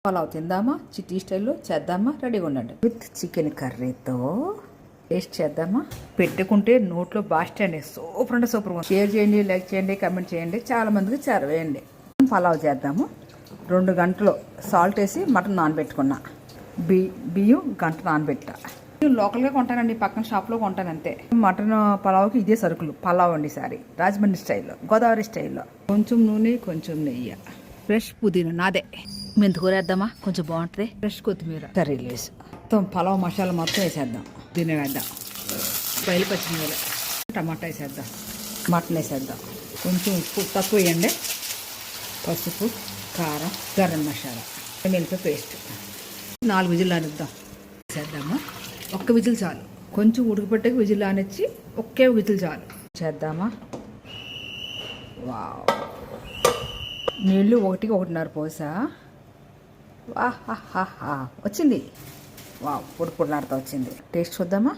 పలావ్ తిందామా, చిట్టి స్టైల్లో చేద్దామా, రెడీగా ఉండండి. విత్ చికెన్ కర్రీతో టేస్ట్ చేద్దామా. పెట్టుకుంటే నోట్లో బాస్ట్ అండి. సూపర్ అంటే సూపర్. షేర్ చేయండి, లైక్ చేయండి, కామెంట్ చేయండి, చాలా మందికి చేరవేయండి. పలావ్ చేద్దాము. 2 గంటలు సాల్ట్ వేసి మటన్ నానబెట్టుకున్నా. బియ్యం గంట నానబెట్టా. లోకల్గా కొంటానండి, పక్కన షాప్లో కొంటాను అంతే. మటన్ పలావ్కి ఇదే సరుకులు. పలావ్ అండి సారీ, రాజమండ్రి స్టైల్లో, గోదావరి స్టైల్లో. కొంచెం నూనె, కొంచెం నెయ్యి, ఫ్రెష్ పుదీనా నాదే. మెంతికూర వేద్దామా, కొంచెం బాగుంటుంది. ఫ్రెష్ కొత్తిమీర, కర్రీ లీవ్స్, మొత్తం పలావ్ మసాలా మొత్తం వేసేద్దాం. దీన్ని వేద్దాం. బయలు పచ్చిమిరపకాయలు, టమాటా వేసేద్దాం. మటన్ వేసేద్దాం. కొంచెం ఉప్పు తక్కువ వేయండి. పసుపు, కారం, గరం మసాలా, మిరపకాయ పేస్ట్. 4 విజిల్ ఆనిద్దాం. చేద్దాము. 1 విజిల్ చాలు. కొంచెం ఉడకపెట్టక విజిల్ ఆనిచ్చి ఒకే విజిల్ చాలు. చేద్దామా. వావ్, నీళ్ళు 1కి 1.5 పోసా. వాహ్ వచ్చింది. వావ్, పొడి పొడిలాడుతూ వచ్చింది. టేస్ట్ చూద్దామా.